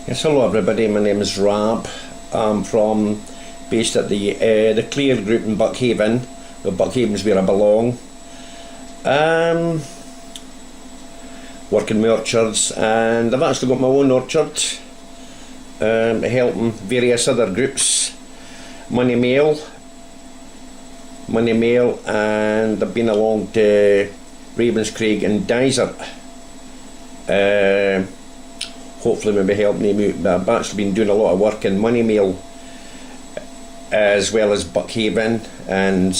Yes, hello everybody, my name is Rab. I'm based at the CLEAR group in Buckhaven. Well, Buckhaven's where I belong. Working my orchards, and I've actually got my own orchard, helping various other groups, Money Mail, and I've been along to Ravenscraig and Dysart. Hopefully maybe helping them out, but I've actually been doing a lot of work in Money Mail as well as Buckhaven and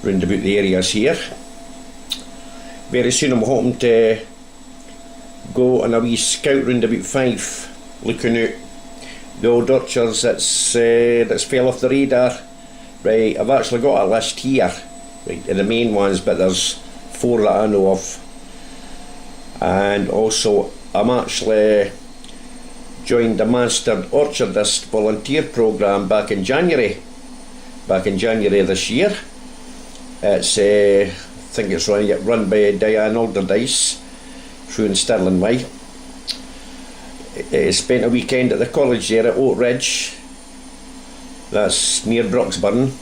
round about the areas here. Very soon I'm hoping to go on a wee scout round about 5, looking at the old orchards that's fell off the radar. Right, I've actually got a list here, right, of the main ones, but there's 4 that I know of. And also I'm actually joined the Master Orchardist Volunteer programme back in January this year. It's I think it's run by Diane Alderdice through in Stirling Way. I spent a weekend at the college there at Oak Ridge, that's near Broxburn,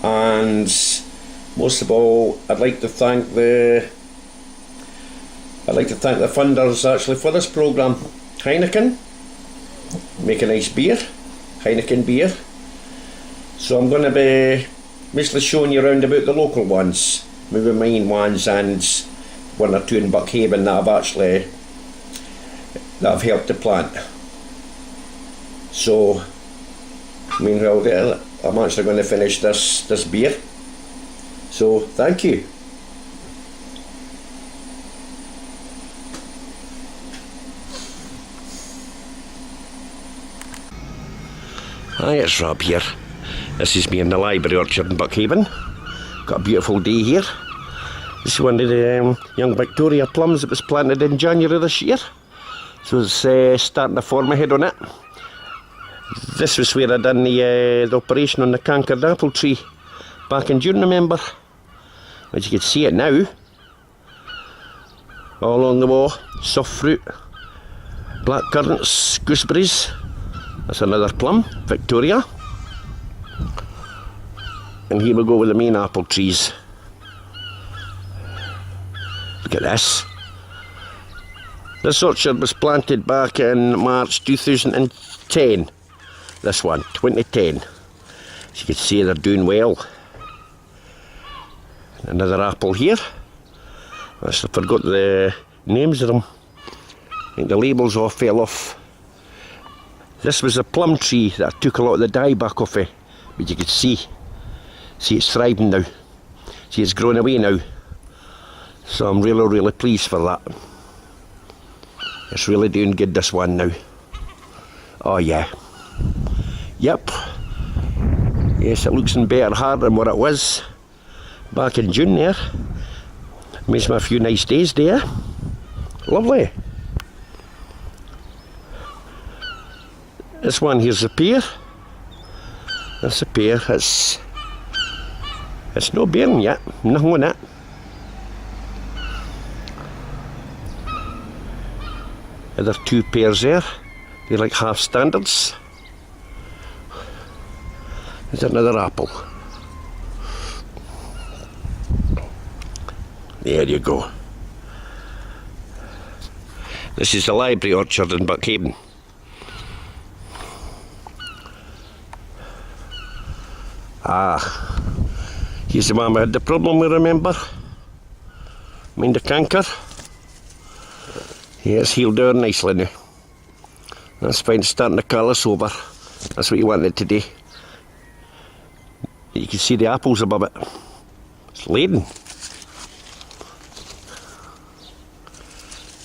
and most of all I'd like to thank the funders actually for this programme. Heineken make a nice beer, Heineken beer. So I'm going to be mostly showing you around about the local ones, maybe main ones, and 1 or 2 in Buckhaven that I've helped to plant. So meanwhile I'm actually going to finish this beer. So thank you. Hi, it's Rob here. This is me in the library orchard in Buckhaven. Got a beautiful day here. This is one of the young Victoria plums that was planted in January this year. So it's starting to form a head on it. This was where I done the operation on the cankered apple tree back in June, remember? As you can see it now, all along the wall, soft fruit, black currants, gooseberries. That's another plum, Victoria. And here we go with the main apple trees. Look at this. This orchard was planted back in March 2010. This one, 2010. As you can see, they're doing well. Another apple here. I forgot the names of them. I think the labels all fell off. This was a plum tree that I took a lot of the dye back off it, but you can see it's thriving now. See, it's growing away now. So I'm really pleased for that. It's really doing good, this one now. Oh yeah. Yep. Yes, it looks in better heart than what it was back in June there. Makes me a few nice days there. Lovely. This one here's a pear. That's a pear. It's no bearing yet. Nothing on it. Other 2 pears there. They're like half standards. There's another apple. There you go. This is the library orchard in Buckhaven. Here's the one I had the problem with, remember? Mind the canker? Yeah, it's healed down nicely now. That's fine, it's starting to callus over. That's what you wanted today. You can see the apples above it. It's laden.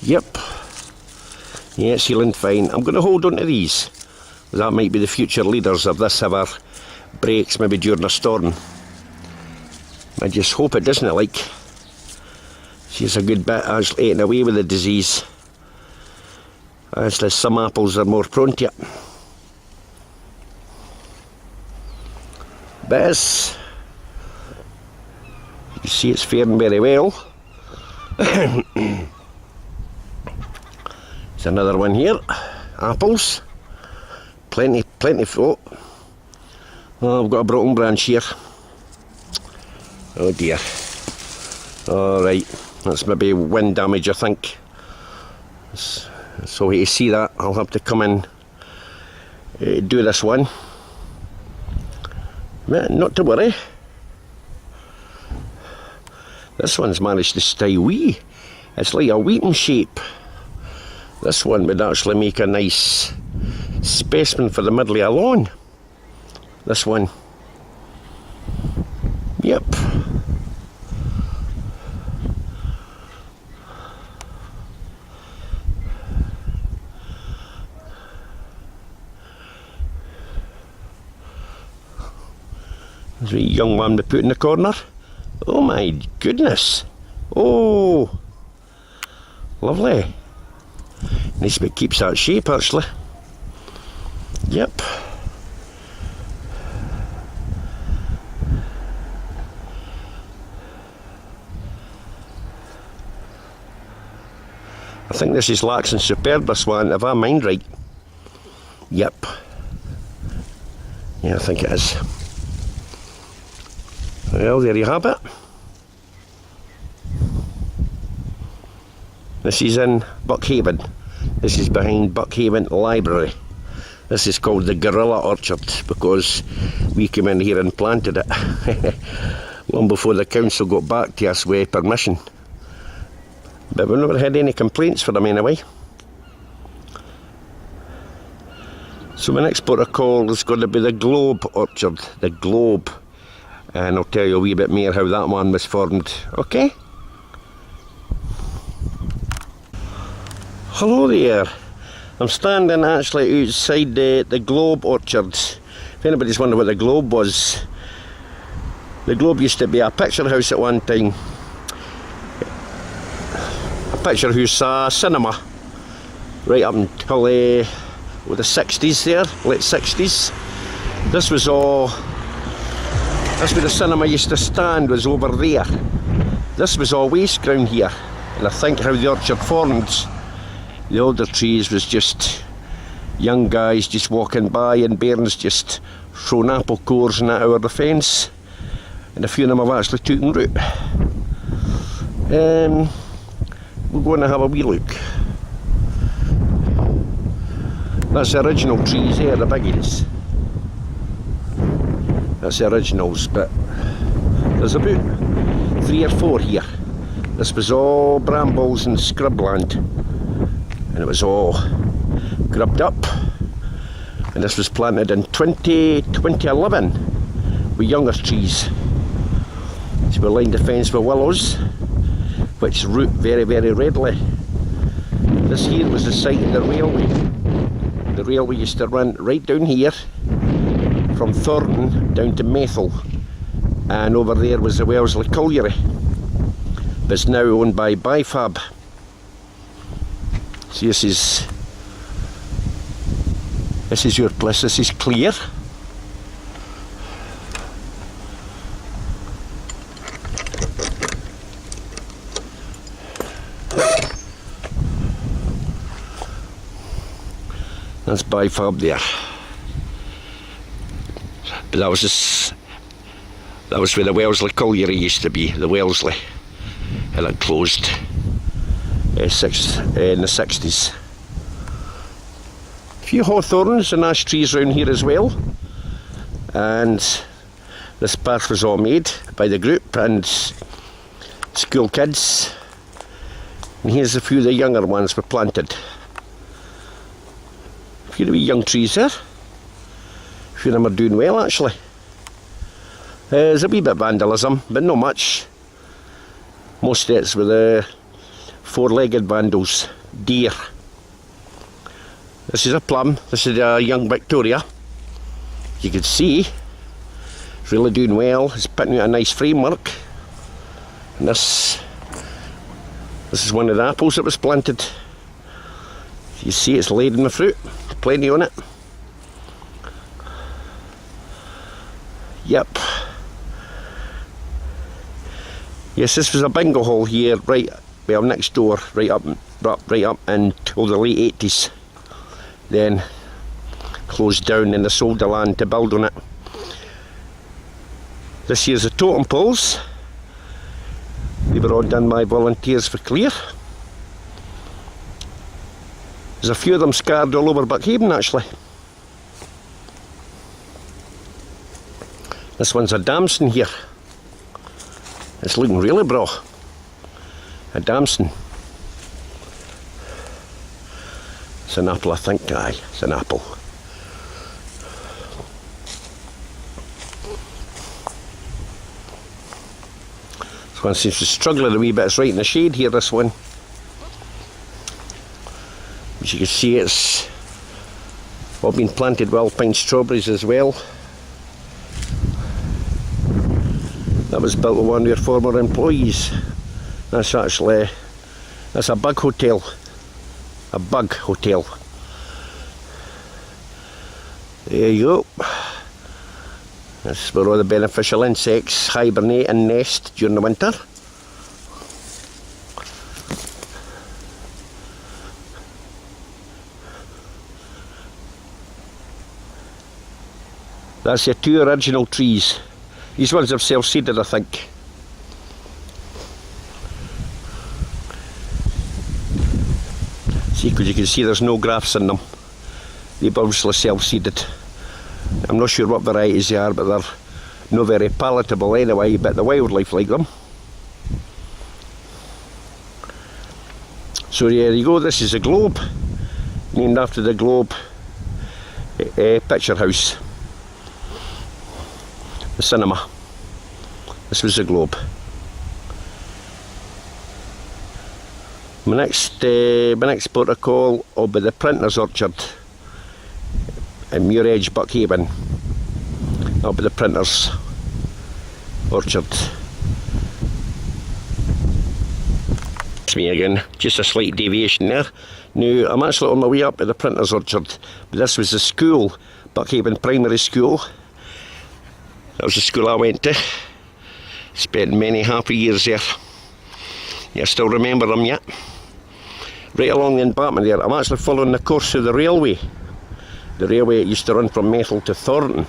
Yep. Yeah, it's healing fine. I'm going to hold on to these. That might be the future leaders of this ever breaks, maybe during a storm. I just hope it doesn't, like. She's a good bit actually eating away with the disease. Actually, some apples are more prone to it. But you can see it's faring very well. There's another one here. Apples. Plenty fruit. Oh, I've got a broken branch here. Oh dear. Alright, that's maybe wind damage, I think. So to see that, I'll have to come in, do this one. Not to worry. This one's managed to stay wee. It's like a wheaten shape. This one would actually make a nice specimen for the middle of a lawn. This one. Yep. There's a young one we put in the corner. Oh my goodness. Oh, lovely. Nice bit keeps that shape actually. Yep. I think this is Laxon Superbus one, if I mind right. Yep. Yeah, I think it is. Well, there you have it. This is in Buckhaven. This is behind Buckhaven Library. This is called the Gorilla Orchard because we came in here and planted it long before the council got back to us with permission. But we've never had any complaints for them anyway. So my next port of call is going to be the Globe Orchard. The Globe. And I'll tell you a wee bit more how that one was formed. Okay? Hello there. I'm standing actually outside the Globe Orchard. If anybody's wondering what the Globe was, the Globe used to be a picture house at one time. A picture house cinema. Right up until the 60s there, late 60s. This was all... That's where the cinema used to stand, was over there. This was all waste ground here. And I think how the orchard formed, the older trees was just young guys just walking by and bairns just throwing apple cores and that over the fence. And a few of them have actually taken root. We're going to have a wee look. That's the original trees there, the biggies. That's the originals, but there's about 3 or 4 here. This was all brambles and scrubland, and it was all grubbed up. And this was planted in 2011 with younger trees. So we lined the fence with willows, which root very, very readily. This here was the site of the railway. The railway used to run right down here, from Thornton down to Methil, and over there was the Wellesley Colliery, but it's now owned by Bifab. So this is your place. This is CLEAR. That's Bifab there. But that was where the Wellesley Colliery used to be, the Wellesley, and it closed in the 60s. A few hawthorns and ash trees around here as well, and this path was all made by the group and school kids, and here's a few of the younger ones were planted. A few of the young trees there. A few of them are doing well actually. There's a wee bit of vandalism, but not much. Most of it's with the 4-legged vandals, deer. This is a plum, this is a young Victoria. You can see it's really doing well, it's putting out a nice framework. And this is one of the apples that was planted. You see it's laden with fruit, plenty on it. Yep. Yes, this was a bingo hall here, right, well, next door, right up right up until the late 80s. Then closed down and they sold the land to build on it. This here's the totem poles. They were all done by volunteers for CLEAR. There's a few of them scattered all over Buckhaven actually. This one's a damson here. It's looking really braw. A damson. It's an apple, I think. Aye, it's an apple. This one seems to struggle a wee bit. It's right in the shade here, this one. As you can see, it's all been planted with alpine strawberries as well. That was built with one of your former employees. That's actually, that's a bug hotel. A bug hotel. There you go. That's where all the beneficial insects hibernate and nest during the winter. That's your two original trees. These ones have self-seeded, I think. See, because you can see there's no grafts in them. They've obviously self-seeded. I'm not sure what varieties they are, but they're not very palatable anyway, but the wildlife like them. So there you go, this is a globe, named after the Globe picture house. The cinema. This was the Globe. My next port of call will be the Printer's Orchard in Muir Edge, Buckhaven. That'll be the Printer's Orchard. It's me again, just a slight deviation there. Now, I'm actually on my way up to the Printer's Orchard, but this was the school, Buckhaven Primary School. That was the school I went to. Spent many happy years there. Yeah, I still remember them yet. Right along the embankment there, I'm actually following the course of the railway. The railway used to run from Methil to Thornton.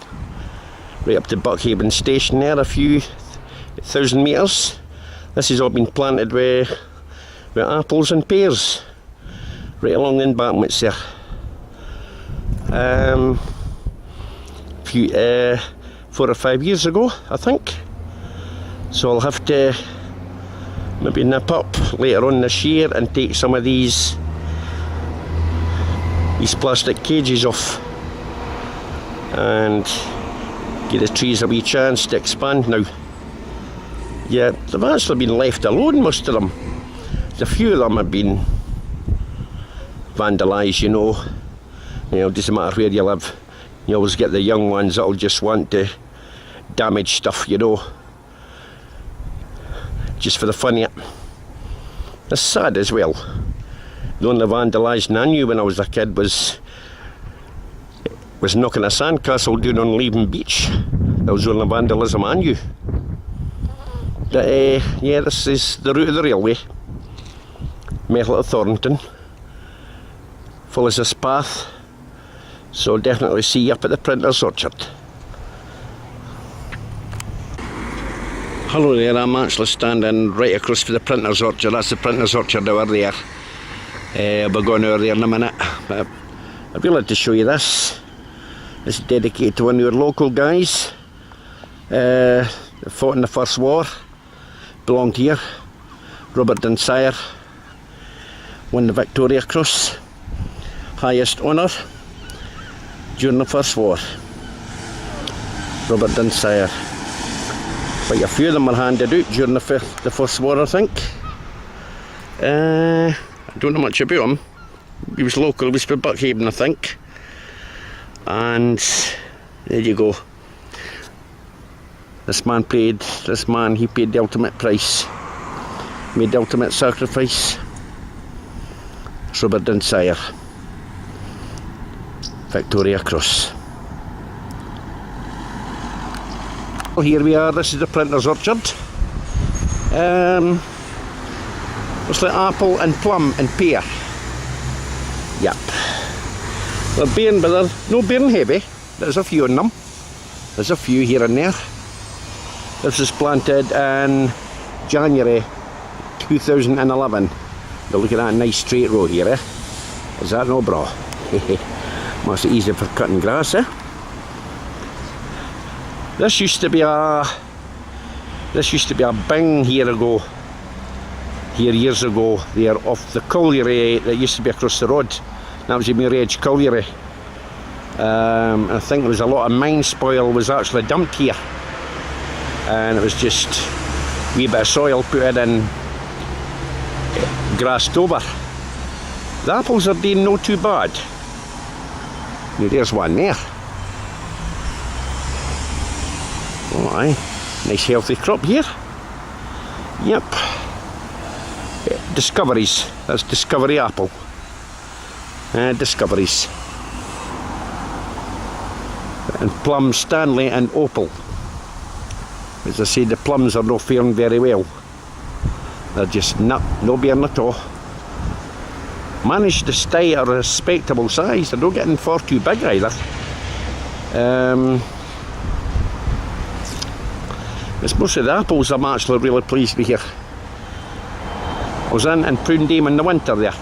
Right up to Buckhaven station there, a few thousand metres. This has all been planted with apples and pears. Right along the embankments there. Few 4 or 5 years ago, I think. So I'll have to maybe nip up later on this year and take some of these plastic cages off and give the trees a wee chance to expand now. Yeah, they've actually been left alone, most of them. A few of them have been vandalised, you know. It doesn't matter where you live. You always get the young ones that'll just want to damage stuff, you know. Just for the fun of it. It's sad as well. The only vandalising I knew when I was a kid was knocking a sandcastle down on Leven Beach. That was the only vandalism I knew. But yeah, this is the route of the railway. Methil to Thornton. Follows this path. So definitely see you up at the Printer's Orchard. Hello there, I'm actually standing right across from the Printer's Orchard. That's the Printer's Orchard over there. I'll be going over there in a minute. But I'd really like to show you this. It's dedicated to one of your local guys. That fought in the First War. Belonged here. Robert Dunsire. Won the Victoria Cross. Highest honour during the First War. Robert Dunsire. But a few of them were handed out during the First War, I think. I don't know much about him. He was local, he was from Buckhaven, I think. And there you go. He paid the ultimate price. Made the ultimate sacrifice. It's Robert Dunsire. Victoria Cross. Well, here we are, this is the Printer's Orchard. Looks like apple and plum and pear. Yep. They're bearing, but they're no bearing heavy. There's a few in them. There's a few here and there. This was planted in January 2011. But look at that nice straight row here, eh? Is that no bra? Must be easy for cutting grass, eh? This used to be a bing here years ago, there off the colliery that used to be across the road. That was the Muir Edge colliery. I think there was a lot of mine spoil was actually dumped here, and it was just a wee bit of soil put in, grassed over. The apples are doing no too bad. Now there's one there. Oh aye, nice healthy crop here. Yep. Discoveries, that's Discovery apple. Discoveries. And plum Stanley and Opal. As I say, the plums are not faring very well. They're just no bearing at all. Managed to stay at a respectable size. They're not getting far too big either. It's mostly the apples I'm actually really pleased with here. I was in and pruned them in the winter there.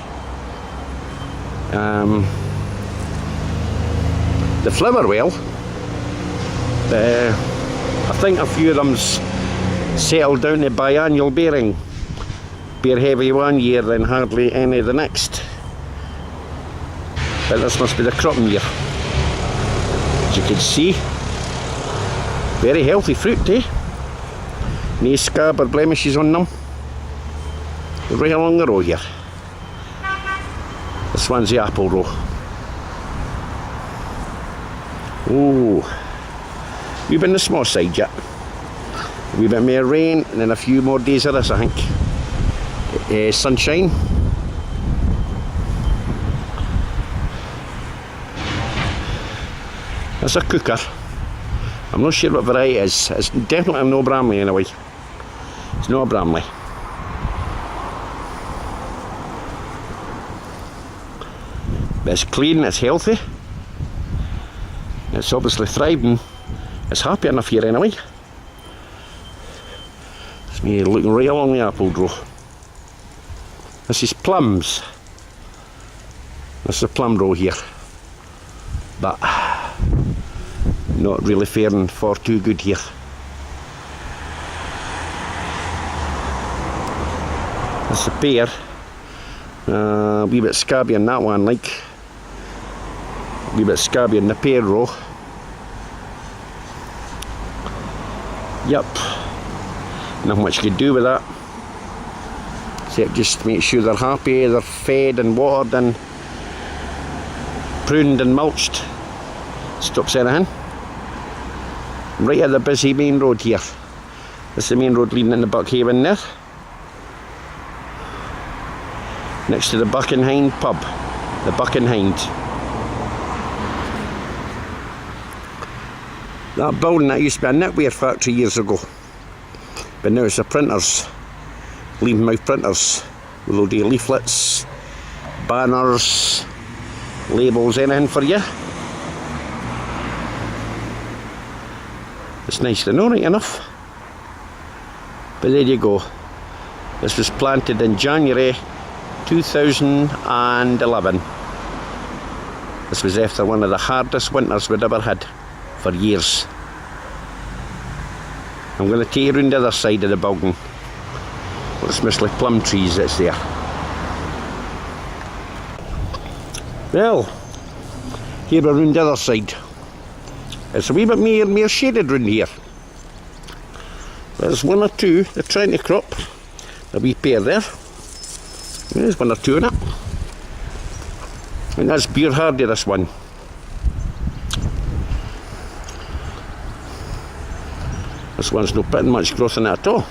The flower well. I think a few of them's settled down to biannual bearing. Bear heavy one year, then hardly any the next. But this must be the cropping year. As you can see, very healthy fruit, eh? No scab or blemishes on them. Right along the row here. This one's the apple row. Oh, we've been the small side yet. A wee bit more rain and then a few more days of this, I think. Sunshine. That's a cooker. I'm not sure what variety it is. It's definitely no Bramley anyway. It's not a Bramley. But it's clean, it's healthy. It's obviously thriving. It's happy enough here anyway. It's me looking right along the apple row. This is plums. This is a plum row here. But not really faring far too good here. That's a pear. A wee bit scabby on that one, like. A wee bit scabby in the pear row. Yep. Not much you can do with that. Except just make sure they're happy, they're fed and watered and pruned and mulched. Stops anything. Right at the busy main road here. This is the main road leading into Buckhaven there. Next to the Buck and Hind pub. The Buck and Hind. That building, that used to be a knitwear factory years ago. But now it's a printers. Leave mouth printers. With a load of leaflets, banners, labels, anything for you. It's nice to know, right enough. But there you go. This was planted in January 2011. This was after one of the hardest winters we'd ever had for years. I'm going to take you around the other side of the building. It's mostly plum trees that's there. Well, here we're around the other side. It's a wee bit more shaded round here. There's one or two, they're trying to crop. A wee pair there. There's one or two in it. And that's beer hardy, this one. This one's not putting much growth in it at all.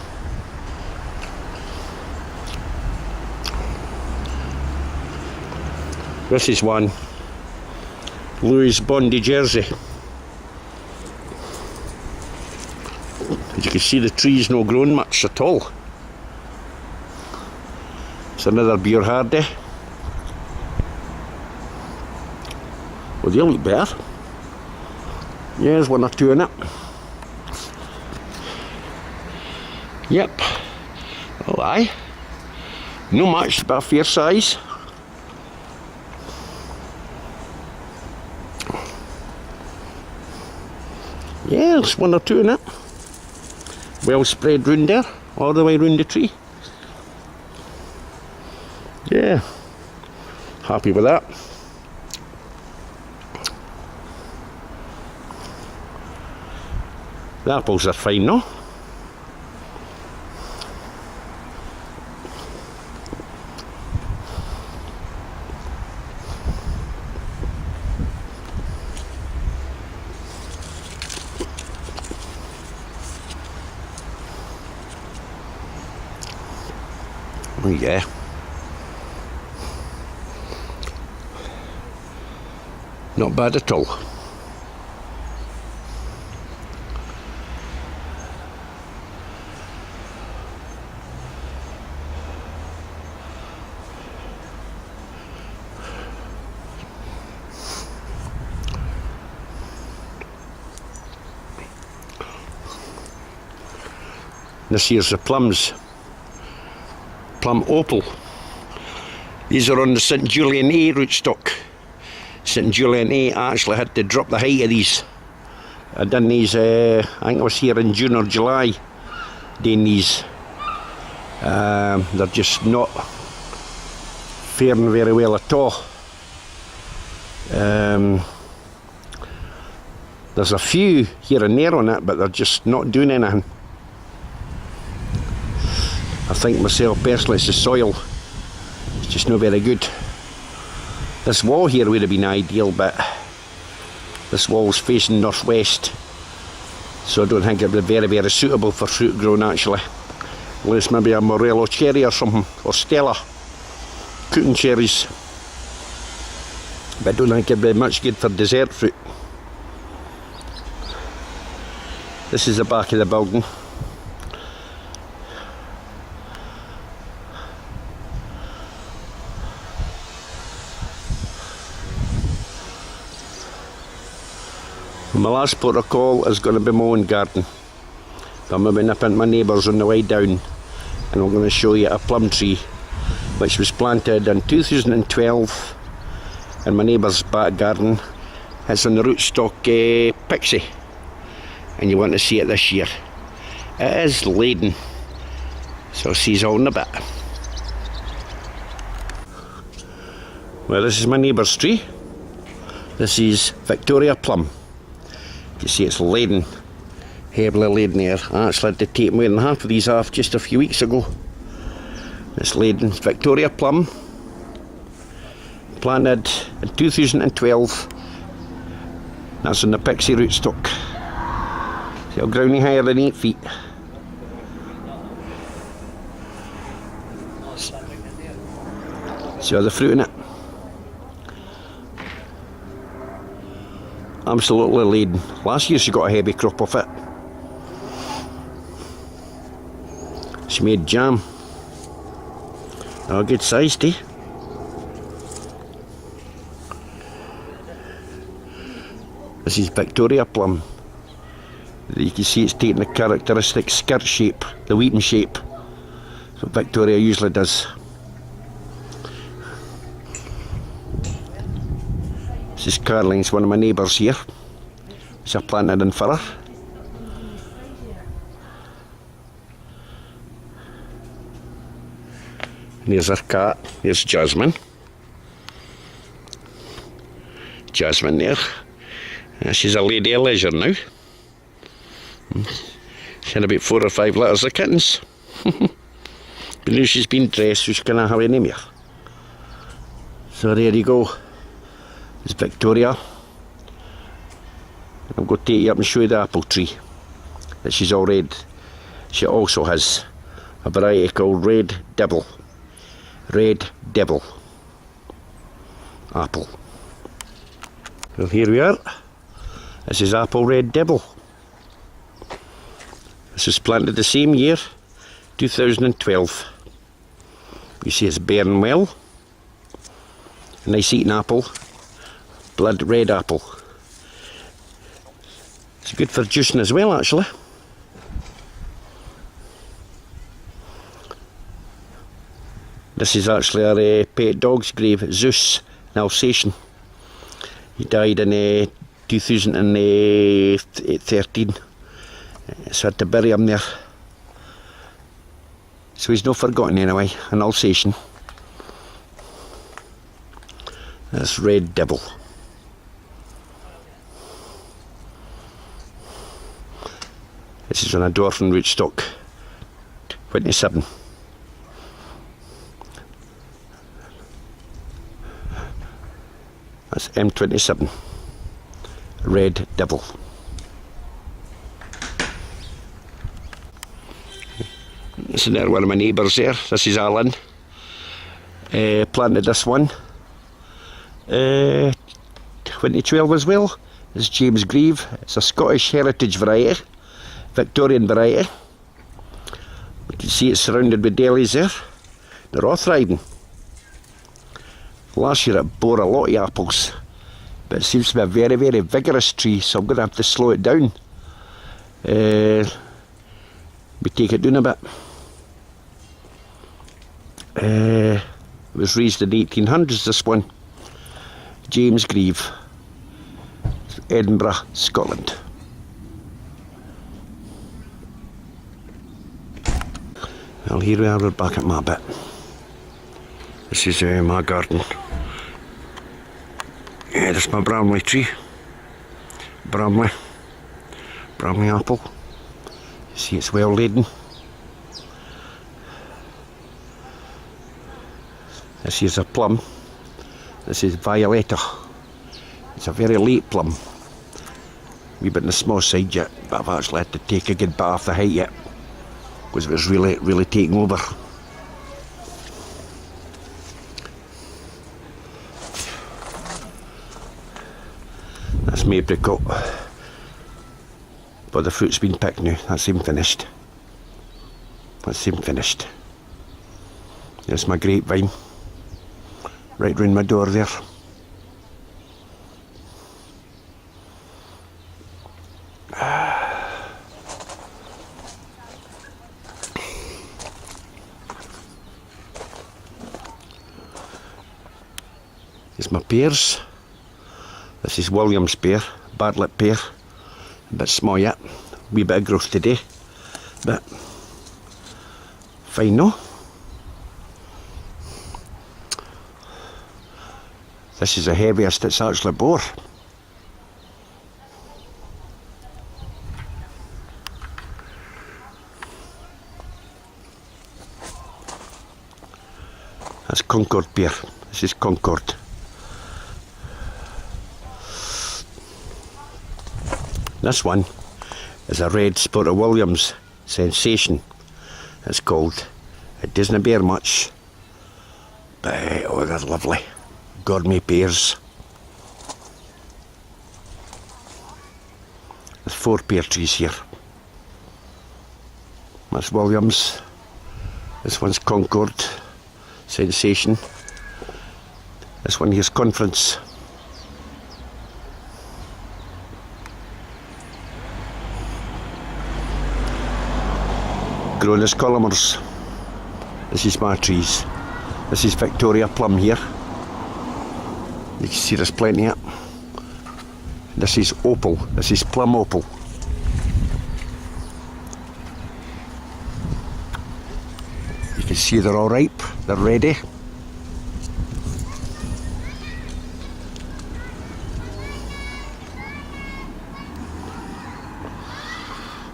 This is one. Louis Bondi jersey. As you can see, the tree's not grown much at all. another beer hardy. Well, they look better. Yeah, there's one or two in it. Yep. Oh, aye. No much, but a fair size. Yeah, there's one or two in it. Well spread round there, all the way round the tree. Yeah, happy with that. The apples are fine, no? Oh yeah. Not bad at all. This here's the plums. Plum opal. These are on the St Julian A rootstock. St Julian A, I actually had to drop the height of these. I done these, I think I was here in June or July doing these. They're just not faring very well at all. There's a few here and there on it, but they're just not doing anything. I think myself personally it's the soil. It's just not very good. This wall here would have been ideal, but this wall's facing northwest, so I don't think it would be very, very suitable for fruit growing actually. Unless maybe a Morello cherry or something, or Stella, cooking cherries. But I don't think it'd be much good for dessert fruit. This is the back of the building. My last protocol is going to be my own garden. I'm going to nip into my neighbour's on the way down, and I'm going to show you a plum tree which was planted in 2012 in my neighbour's back garden. It's on the rootstock Pixie, and you want to see it this year. It is laden, so I'll see you all in a bit. Well, this is my neighbour's tree. This is Victoria plum. You see it's laden, heavily laden there. I actually had to take more than half of these off just a few weeks ago. It's laden. It's Victoria plum, planted in 2012. That's on the Pixie rootstock. See how grounding higher than 8 feet. See all the fruit in it. Absolutely laden. Last year she got a heavy crop of it. She made jam. Oh, good sized, eh? This is Victoria plum. You can see it's taking the characteristic skirt shape, the wheaten shape. That's what Victoria usually does. This is Carling's, one of my neighbours here, which I planted in for her. And there's her cat, there's Jasmine. Jasmine there. She's a lady of leisure now. She had about 4 or 5 litters of kittens. But now she's been dressed, so she can't have any more. So there you go. It's Victoria. I'm going to take you up and show you the apple tree that she's all red. She also has a variety called Red Devil. Red Devil apple. Well, here we are. This is apple Red Devil. This was planted the same year, 2012. You see it's bearing well. A nice eating apple. Blood red apple. It's good for juicing as well, actually. This is actually our pet dog's grave, Zeus, in Alsatian. He died in 2013, so I had to bury him there. So he's not forgotten anyway, an Alsatian. That's Red Devil. This is on a dwarfing rootstock, 27. That's M27, Red Devil. This is one of my neighbours there. This is Alan. Planted this one 2012 as well. This is James Grieve. It's a Scottish heritage variety, Victorian variety. You can see it's surrounded with dahlias there. They're all thriving. Last year it bore a lot of apples, but it seems to be a very, very vigorous tree, so I'm going to have to slow it down. We take it down a bit. It was raised in the 1800s, this one. James Grieve, Edinburgh, Scotland. Well, here we are, we're back at my bit. This is my garden. Yeah, this is my Bramley tree. Bramley apple. You see it's well laden. This is a plum. This is Violetta. It's a very late plum. Wee bit on the small side yet, but I've actually had to take a good bit off the height yet, because it was really taking over. That's my apricot, but the fruit's been picked now. That's him finished. There's my grapevine, right round my door there. There's my pears. This is William's pear, Bartlett pear. A bit small yet, wee bit of growth today, but fine no. This is the heaviest it's actually bore. That's Concord pear. This is Concord. This one is a red Sport of Williams sensation. It's called. It doesn't bear much, but oh, they're lovely. Gourmet pears. There's 4 pear trees here. That's Williams. This one's Concord sensation. This one here's Conference. Grown as columars. This is my trees. This is Victoria plum here. You can see there's plenty of it. This is opal. This is plum opal. You can see they're all ripe. They're ready.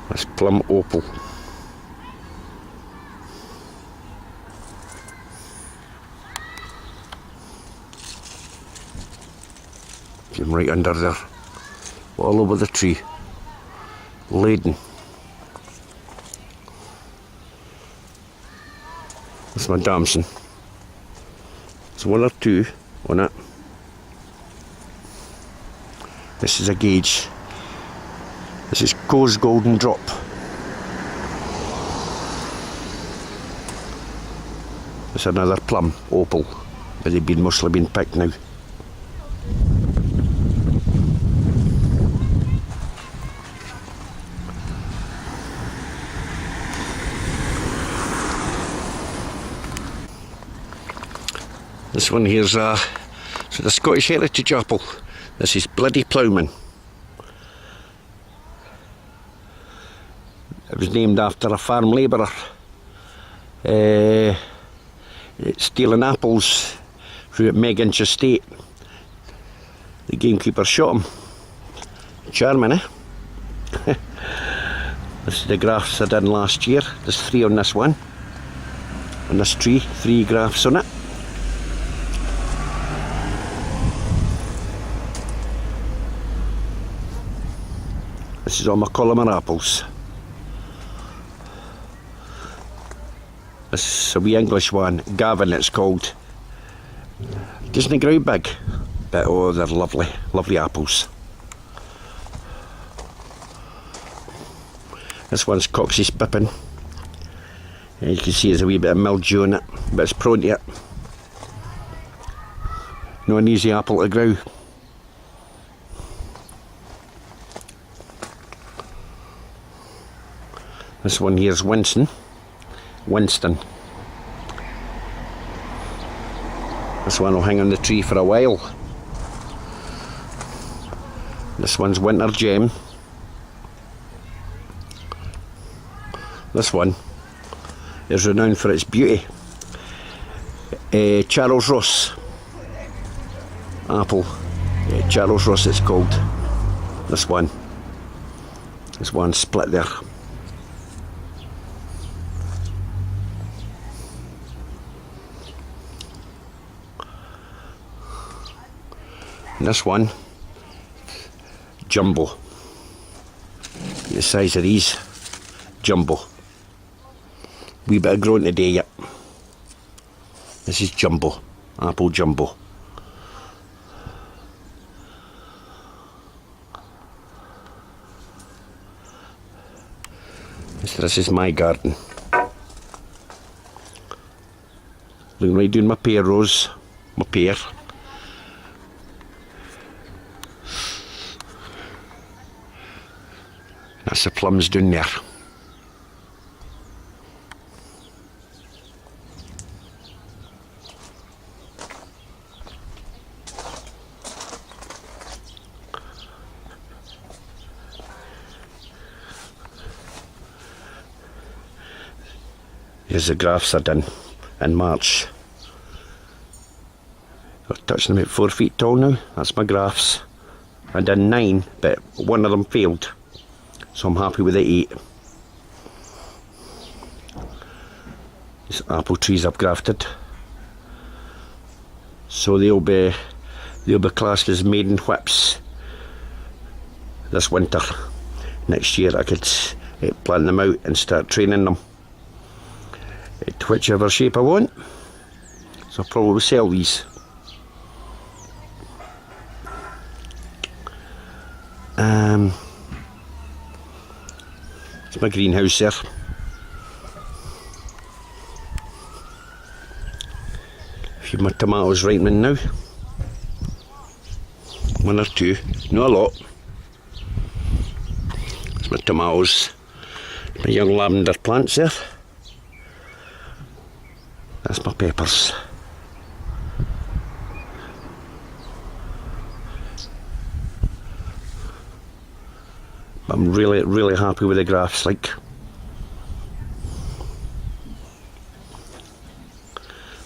That's plum opal. Right under there, all over the tree, laden. That's my damson. There's 1 or 2 on it. This is a gauge. This is Coe's Golden Drop. It's another plum, opal, but they've mostly been picked now. This one here's the Scottish Heritage apple. This is Bloody Ploughman. It was named after a farm labourer stealing apples through at Megan's estate. The gamekeeper shot him. Charming, eh? This is the grafts I done last year. There's 3 on this one. On this tree, 3 grafts on it. This is all my Columnar apples. This is a wee English one, Gavin it's called. Doesn't grow big, but oh, they're lovely, lovely apples. This one's Cox's Pippin. And you can see there's a wee bit of mildew on it, but it's prone to it. Not an easy apple to grow. This one here's Winston. This one will hang on the tree for a while. This one's Winter Gem. This one is renowned for its beauty. Charles Ross apple. Charles Ross it's called. This one split there. And this one, Jumbo. The size of these, Jumbo. Wee bit of growing today yet. This is Jumbo, apple Jumbo. This is my garden. Looking right doing my pear rows, my pear. That's the plums down there. Here's the grafts I done in March. They're touching about 4 feet tall now. That's my grafts. I done 9, but one of them failed. So I'm happy with the 8. These apple trees I've grafted. So they'll be classed as maiden whips this winter. Next year I could plant them out and start training them to whichever shape I want. So I'll probably sell these. It's my greenhouse there. A few of my tomatoes ripening now. 1 or 2, not a lot. There's my tomatoes, my young lavender plants there. That's my peppers. I'm really happy with the grafts, like.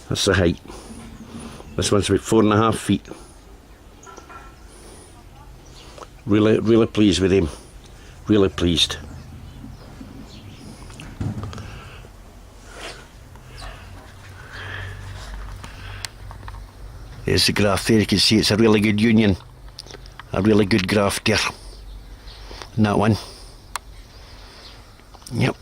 That's the height. This one's about 4.5 feet. Really pleased with him. Really pleased. There's the graft there, you can see it's a really good union. A really good graft there. And that one. Yep.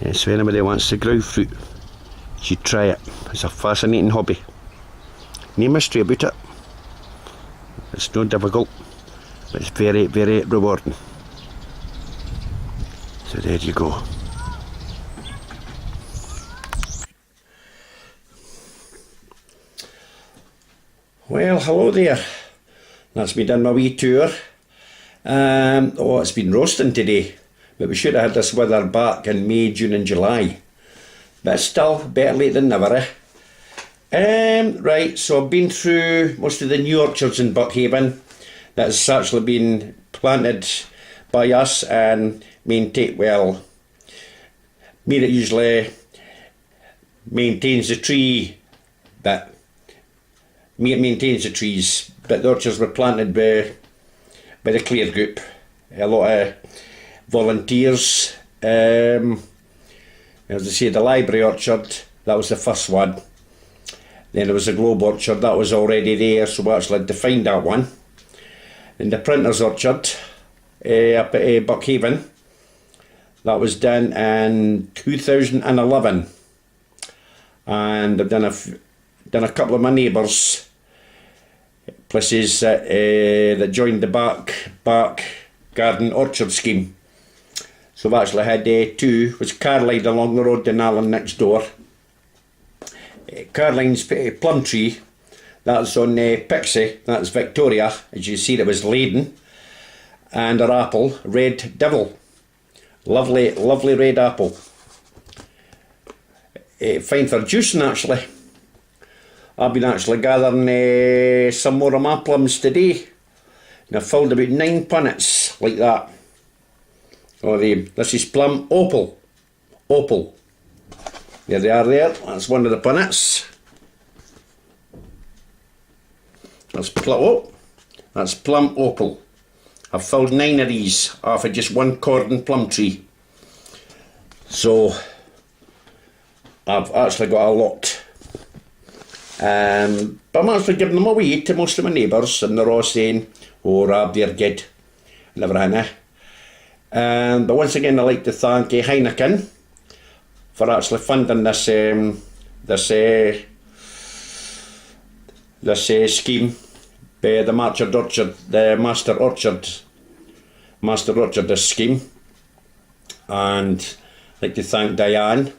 Yeah, so anybody wants to grow fruit, you should try it. It's a fascinating hobby. No mystery about it. It's no difficult. But it's very, very rewarding. So there you go. Well, hello there. That's me done my wee tour. Oh, it's been roasting today, but we should have had this weather back in May, June and July. But still, better late than never, eh? Right, so I've been through most of the new orchards in Buckhaven that's actually been planted by us and maintained, well, Mira usually maintains the tree, but Mira maintains the trees, but the orchards were planted by the CLEAR group. A lot of volunteers. As I say, the library orchard, that was the first one. Then there was the Globe orchard, that was already there, so we actually had to find that one. And the printer's orchard up at Buckhaven, that was done in 2011. And I've done a couple of my neighbours, places that joined the back garden orchard scheme. So I've actually had two, which Caroline along the road and Alan next door. Caroline's plum tree, that's on Pixie, that's Victoria, as you see it was laden. And her apple, Red Devil. Lovely, lovely red apple. Fine for juicing actually. I've been actually gathering some more of my plums today. And I've filled about 9 punnets like that. Oh, this is plum opal. Opal. There they are there. That's one of the punnets. That's plum opal. I've filled 9 of these off of just one cordon plum tree. So I've actually got a lot. But I'm actually giving them away to most of my neighbours, and they're all saying, oh, Rab, they're good, and everything, eh? But once again, I'd like to thank Heineken for actually funding this scheme, the Master Orchardist scheme. And I'd like to thank Diane.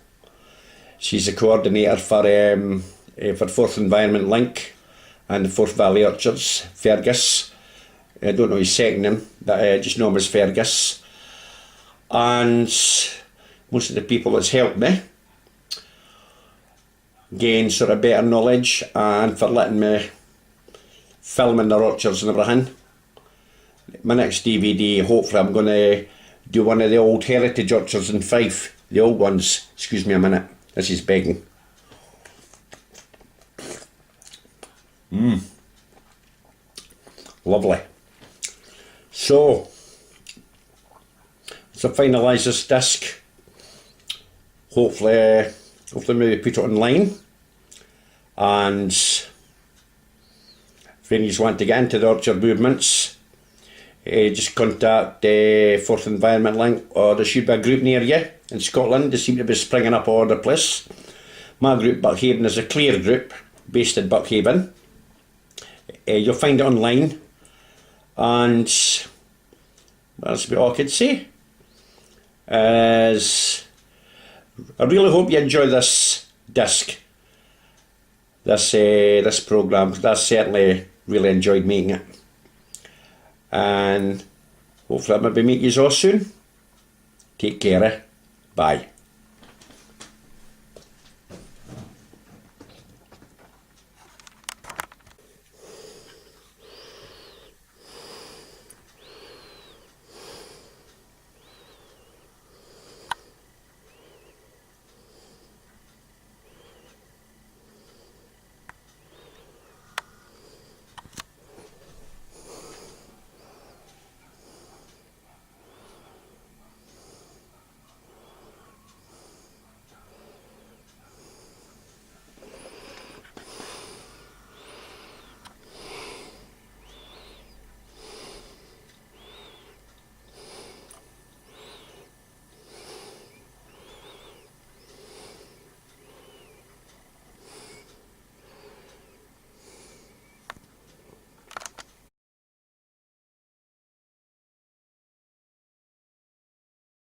She's the coordinator for Forth Environment Link and the Forth Valley Orchards, Fergus. I don't know his second name, but I just know him as Fergus. And most of the people that's helped me gain sort of better knowledge, and for letting me film in their orchards and everything. My next DVD, hopefully I'm going to do one of the old heritage orchards in Fife, the old ones. Excuse me a minute, this is begging. Lovely. So, to finalise this disc, hopefully maybe put it online. And if any of you want to get into the orchard movements, just contact Forth Environment Link, or there should be a group near you in Scotland. They seem to be springing up all over the place. My group, Buckhaven, is a CLEAR group based in Buckhaven. You'll find it online, and that's about all I could say. As I really hope you enjoy this disc, this programme, because I certainly really enjoyed making it. And hopefully I'll maybe meet you all soon. Take care, Bye.